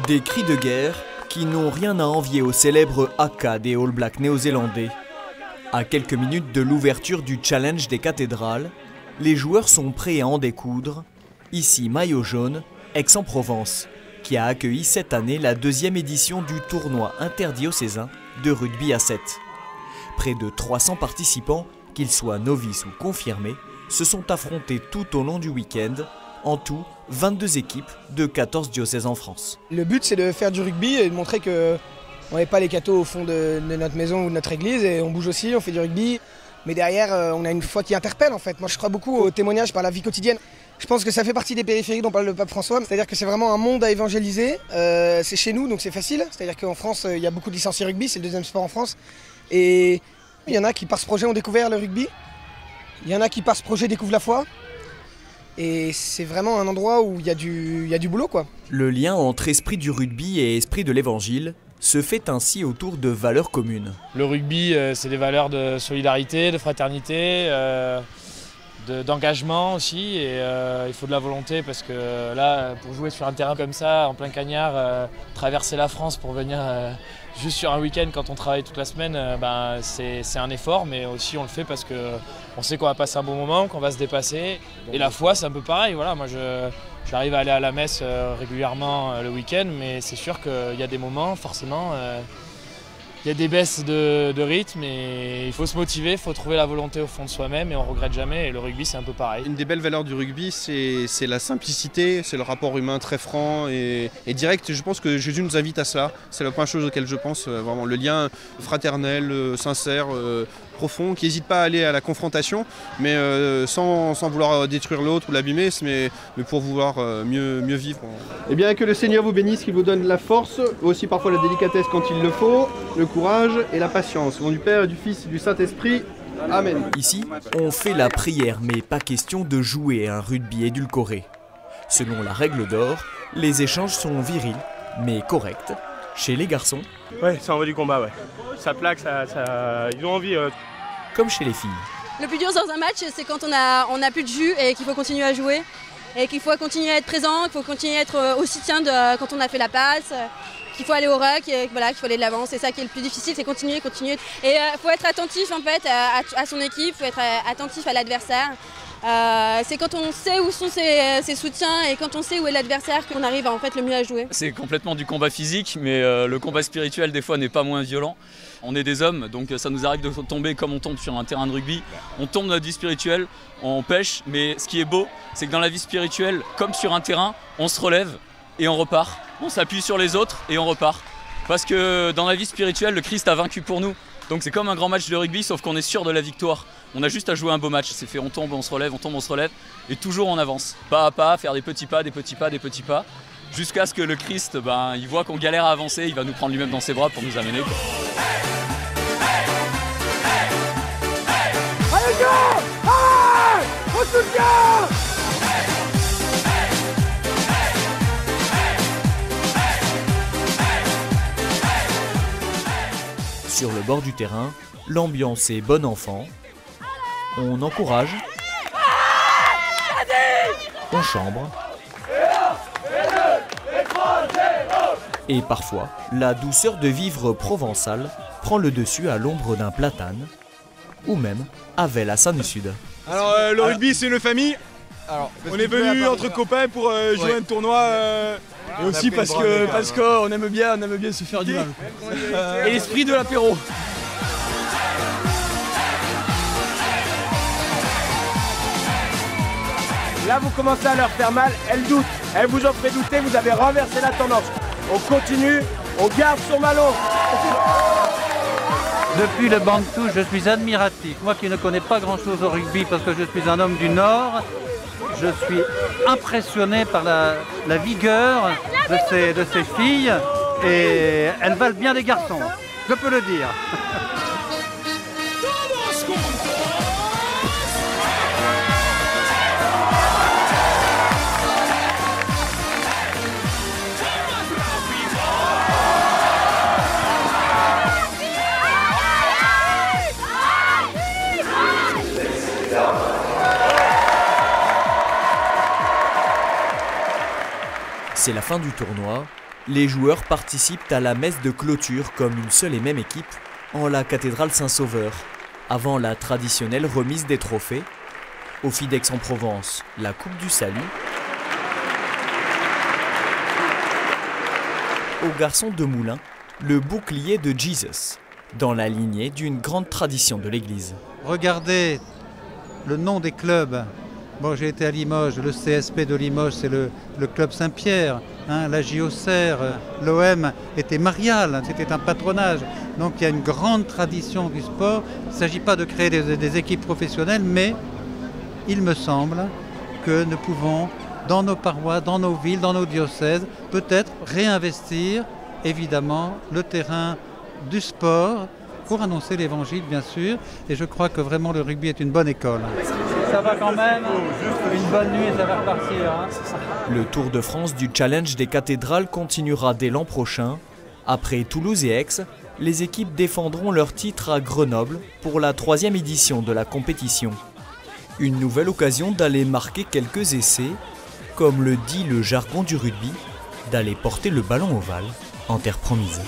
Des cris de guerre qui n'ont rien à envier au célèbre haka des All Blacks néo-zélandais. À quelques minutes de l'ouverture du Challenge des cathédrales, les joueurs sont prêts à en découdre. Ici, maillot jaune, Aix-en-Provence, qui a accueilli cette année la 2e édition du tournoi interdiocésain de rugby à 7. Près de 300 participants, qu'ils soient novices ou confirmés, se sont affrontés tout au long du week-end. En tout, 22 équipes de 14 diocèses en France. Le but, c'est de faire du rugby et de montrer qu'on n'est pas les cathos au fond de notre maison ou de notre église, et on bouge aussi, on fait du rugby. Mais derrière, on a une foi qui interpelle en fait. Moi, je crois beaucoup au témoignage par la vie quotidienne. Je pense que ça fait partie des périphériques dont parle le pape François. C'est-à-dire que c'est vraiment un monde à évangéliser. C'est chez nous, donc c'est facile. C'est-à-dire qu'en France, il y a beaucoup de licenciés rugby, c'est le 2e sport en France. Et il y en a qui, par ce projet, ont découvert le rugby. Il y en a qui, par ce projet, découvrent la foi. Et c'est vraiment un endroit où il y a du boulot, quoi. Le lien entre esprit du rugby et esprit de l'évangile se fait ainsi autour de valeurs communes. Le rugby, c'est des valeurs de solidarité, de fraternité, d'engagement aussi, et il faut de la volonté, parce que là, pour jouer sur un terrain comme ça, en plein cagnard, traverser la France pour venir juste sur un week-end quand on travaille toute la semaine, c'est un effort, mais aussi on le fait parce qu'on sait qu'on va passer un bon moment, qu'on va se dépasser. Et la foi, c'est un peu pareil. Voilà, moi j'arrive à aller à la messe régulièrement le week-end, mais c'est sûr qu'il y a des moments, forcément, il y a des baisses de rythme, et il faut se motiver, il faut trouver la volonté au fond de soi-même, et on ne regrette jamais, et le rugby c'est un peu pareil. Une des belles valeurs du rugby, c'est la simplicité, c'est le rapport humain très franc et direct. Je pense que Jésus nous invite à ça, c'est la première chose auquel je pense, vraiment le lien fraternel, sincère, profond, qui n'hésite pas à aller à la confrontation, mais sans vouloir détruire l'autre ou l'abîmer, mais pour vouloir mieux vivre. Eh bien, que le Seigneur vous bénisse, qu'il vous donne la force, aussi parfois la délicatesse quand il le faut, le courage et la patience. Au nom du Père, et du Fils et du Saint-Esprit. Amen. Ici, on fait la prière, mais pas question de jouer à un rugby édulcoré. Selon la règle d'or, les échanges sont virils, mais corrects. Chez les garçons, ouais, ça envoie du combat, ouais. Ça plaque, ils ont envie. Comme chez les filles. Le plus dur dans un match, c'est quand on a plus de jus et qu'il faut continuer à jouer. Et qu'il faut continuer à être présent, qu'il faut continuer à être au soutien quand on a fait la passe, qu'il faut aller au ruck, qu'il faut aller de l'avant. C'est ça qui est le plus difficile, c'est continuer. Et il faut être attentif en fait à son équipe, il faut être attentif à l'adversaire. C'est quand on sait où sont ses soutiens et quand on sait où est l'adversaire qu'on arrive en fait le mieux à jouer. C'est complètement du combat physique, mais le combat spirituel des fois n'est pas moins violent. On est des hommes, donc ça nous arrive de tomber comme on tombe sur un terrain de rugby. On tombe dans la vie spirituelle, on pêche, mais ce qui est beau, c'est que dans la vie spirituelle, comme sur un terrain, on se relève et on repart. On s'appuie sur les autres et on repart. Parce que dans la vie spirituelle, le Christ a vaincu pour nous. Donc c'est comme un grand match de rugby, sauf qu'on est sûr de la victoire. On a juste à jouer un beau match. C'est fait, on tombe, on se relève, on tombe, on se relève. Et toujours on avance. Pas à pas, faire des petits pas, des petits pas, des petits pas. Jusqu'à ce que le Christ, il voit qu'on galère à avancer, il va nous prendre lui-même dans ses bras pour nous amener. Allez go! Allez! Au soutien! Sur le bord du terrain, l'ambiance est bon enfant. On encourage. On chambre. Et parfois, la douceur de vivre provençal prend le dessus à l'ombre d'un platane, ou même à Vel à Saint-Sud. Alors le rugby c'est une famille. Alors, on est venu entre copains pour jouer un tournoi et aussi parce qu'on aime bien se faire du mal. Et l'esprit de l'apéro. Là vous commencez à leur faire mal, elles doutent. Elles vous ont fait douter, vous avez renversé la tendance. On continue, on garde son ballon. Depuis le banc de touche, je suis admiratif. Moi qui ne connais pas grand-chose au rugby parce que je suis un homme du Nord, je suis impressionné par la vigueur de ces filles et elles valent bien les garçons, je peux le dire. C'est la fin du tournoi les joueurs participent à la messe de clôture comme une seule et même équipe en la cathédrale Saint-Sauveur, avant la traditionnelle remise des trophées. Au FID Aix-en-Provence, la Coupe du Salut. Aux garçons de Moulins, le bouclier de Jesus, dans la lignée d'une grande tradition de l'Église. Regardez le nom des clubs. Bon, j'ai été à Limoges, le CSP de Limoges, c'est le club Saint-Pierre, hein, la JOCR, l'OM était marial, c'était un patronage. Donc il y a une grande tradition du sport. Il ne s'agit pas de créer des équipes professionnelles, mais il me semble que nous pouvons, dans nos paroisses, dans nos villes, dans nos diocèses, peut-être réinvestir, évidemment, le terrain du sport pour annoncer l'évangile, bien sûr. Et je crois que vraiment le rugby est une bonne école. Ça va quand même, une bonne nuit et ça va repartir. Hein. Le Tour de France du Challenge des cathédrales continuera dès l'an prochain. Après Toulouse et Aix, les équipes défendront leur titre à Grenoble pour la 3e édition de la compétition. Une nouvelle occasion d'aller marquer quelques essais, comme le dit le jargon du rugby, d'aller porter le ballon ovale en terre promise.